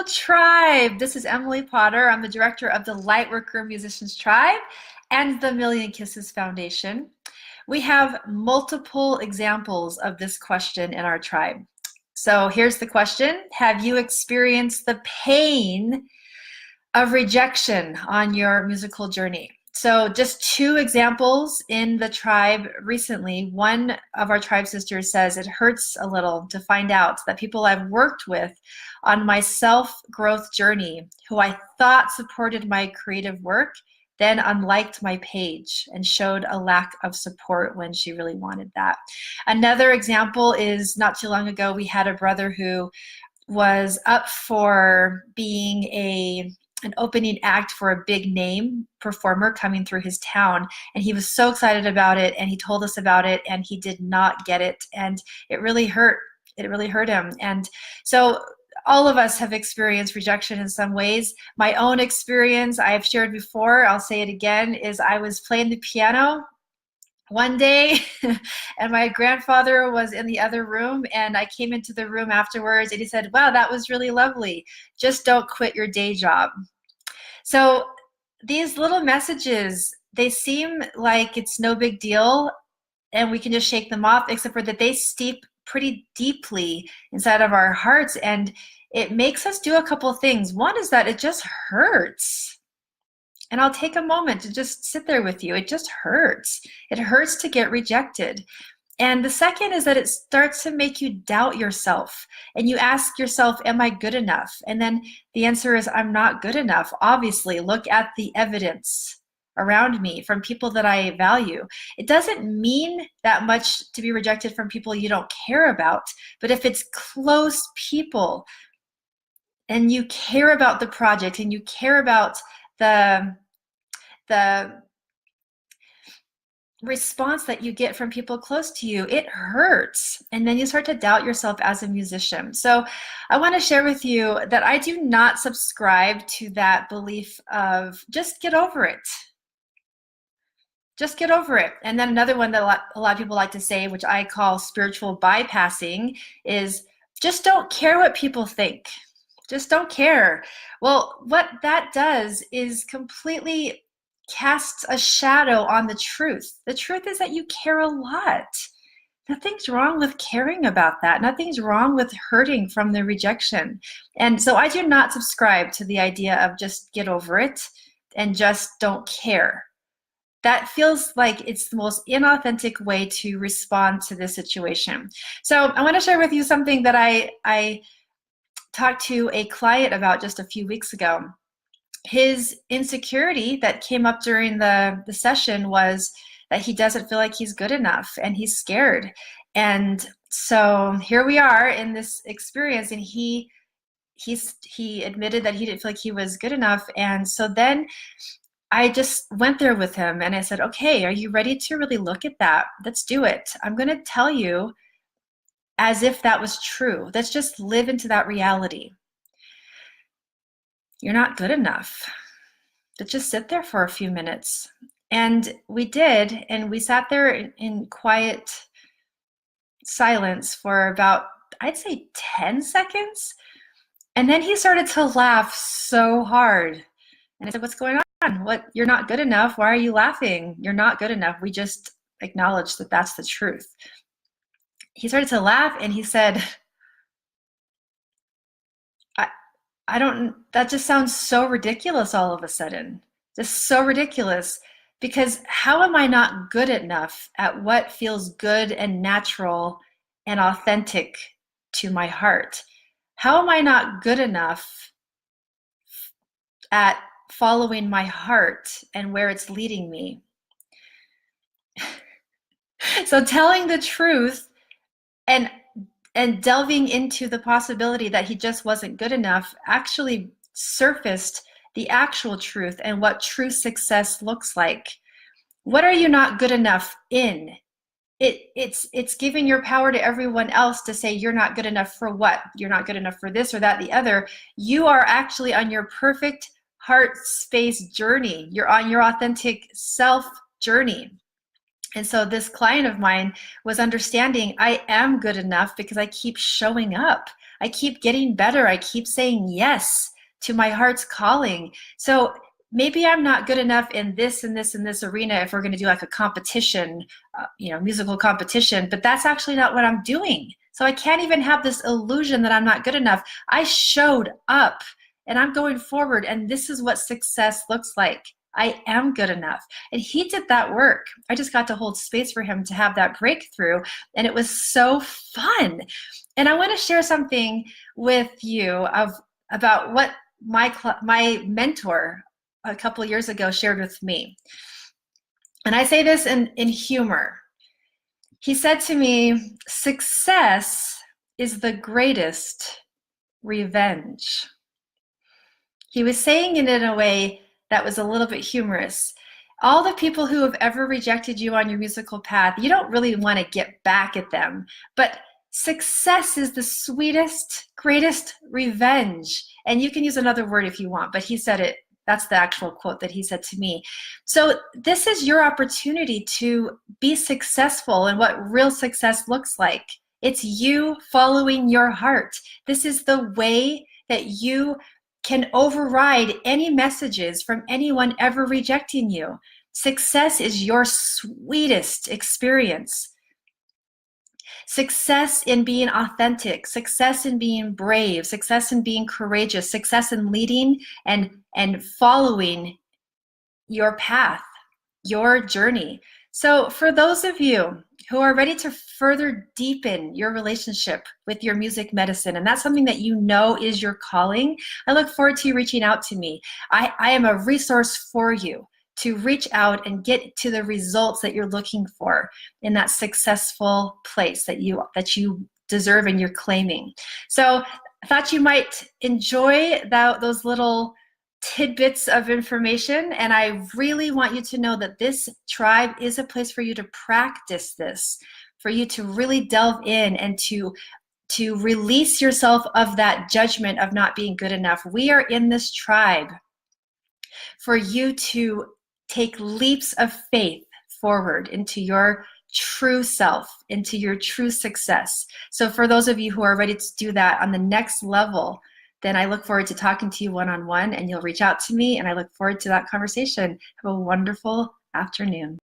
Hello, tribe. This is Emily Potter. I'm the director of the Lightworker Musicians Tribe and the Million Kisses Foundation. We have multiple examples of this question in our tribe. So here's the question. Have you experienced the pain of rejection on your musical journey? So just two examples in the tribe recently. One of our tribe sisters says it hurts a little to find out that people I've worked with on my self-growth journey, who I thought supported my creative work, then unliked my page and showed a lack of support when she really wanted that. Another example is not too long ago, we had a brother who was up for being an opening act for a big name performer coming through his town, and he was so excited about it, and he told us about it, and he did not get it, and it really hurt him. And so all of us have experienced rejection in some ways. My own experience, I have shared before, I'll say it again, is I was playing the piano one day and my grandfather was in the other room, and I came into the room afterwards and he said, "Wow, that was really lovely. Just don't quit your day job." So these little messages, they seem like it's no big deal and we can just shake them off, except for that they steep pretty deeply inside of our hearts, and it makes us do a couple things. One is that it just hurts. And I'll take a moment to just sit there with you. It just hurts. It hurts to get rejected. And the second is that it starts to make you doubt yourself. And you ask yourself, am I good enough? And then the answer is, I'm not good enough. Obviously, look at the evidence around me from people that I value. It doesn't mean that much to be rejected from people you don't care about. But if it's close people and you care about the project and you care about the response that you get from people close to you, it hurts. And then you start to doubt yourself as a musician. So I want to share with you that I do not subscribe to that belief of just get over it. Just get over it. And then another one that a lot of people like to say, which I call spiritual bypassing, is just don't care what people think. Just don't care. Well, what that does is completely casts a shadow on the truth. The truth is that you care a lot. Nothing's wrong with caring about that. Nothing's wrong with hurting from the rejection. And so I do not subscribe to the idea of just get over it and just don't care. That feels like it's the most inauthentic way to respond to this situation. So I want to share with you something that I talked to a client about just a few weeks ago. His insecurity that came up during the session was that he doesn't feel like he's good enough and he's scared. And so here we are in this experience, and he admitted that he didn't feel like he was good enough. And so then I just went there with him and I said, okay, are you ready to really look at that? Let's do it. I'm going to tell you as if that was true. Let's just live into that reality. You're not good enough. Let's just sit there for a few minutes. And we did, and we sat there in quiet silence for about, I'd say 10 seconds. And then he started to laugh so hard. And I said, what's going on? What? You're not good enough. Why are you laughing? You're not good enough. We just acknowledged that that's the truth. He started to laugh and he said, that just sounds so ridiculous all of a sudden. Just so ridiculous, because how am I not good enough at what feels good and natural and authentic to my heart? How am I not good enough at following my heart and where it's leading me? So telling the truth and delving into the possibility that he just wasn't good enough actually surfaced the actual truth and what true success looks like. What are you not good enough in? It's giving your power to everyone else to say you're not good enough for what? You're not good enough for this or that, the other. You are actually on your perfect heart space journey. You're on your authentic self journey. And so this client of mine was understanding I am good enough because I keep showing up. I keep getting better. I keep saying yes to my heart's calling. So maybe I'm not good enough in this and this and this arena if we're going to do like a competition, musical competition, but that's actually not what I'm doing. So I can't even have this illusion that I'm not good enough. I showed up and I'm going forward, and this is what success looks like. I am good enough. And he did that work. I just got to hold space for him to have that breakthrough, and it was so fun. And I want to share something with you about what my mentor a couple of years ago shared with me. And I say this in humor. He said to me, success is the greatest revenge. He was saying it in a way that was a little bit humorous. All the people who have ever rejected you on your musical path, you don't really want to get back at them, but success is the sweetest, greatest revenge. And you can use another word if you want, but he said it. That's the actual quote that he said to me. So this is your opportunity to be successful in what real success looks like. It's you following your heart. This is the way that you can override any messages from anyone ever rejecting you. Success is your sweetest experience. Success in being authentic, success in being brave, success in being courageous, success in leading and following your path, your journey. So for those of you who are ready to further deepen your relationship with your music medicine, and that's something that you know is your calling, I look forward to you reaching out to me. I am a resource for you to reach out and get to the results that you're looking for in that successful place that you deserve and you're claiming. So I thought you might enjoy those little tidbits of information, and I really want you to know that this tribe is a place for you to practice this, for you to really delve in and to release yourself of that judgment of not being good enough. We are in this tribe for you to take leaps of faith forward into your true self, into your true success. So for those of you who are ready to do that on the next level, then I look forward to talking to you one-on-one, and you'll reach out to me, and I look forward to that conversation. Have a wonderful afternoon.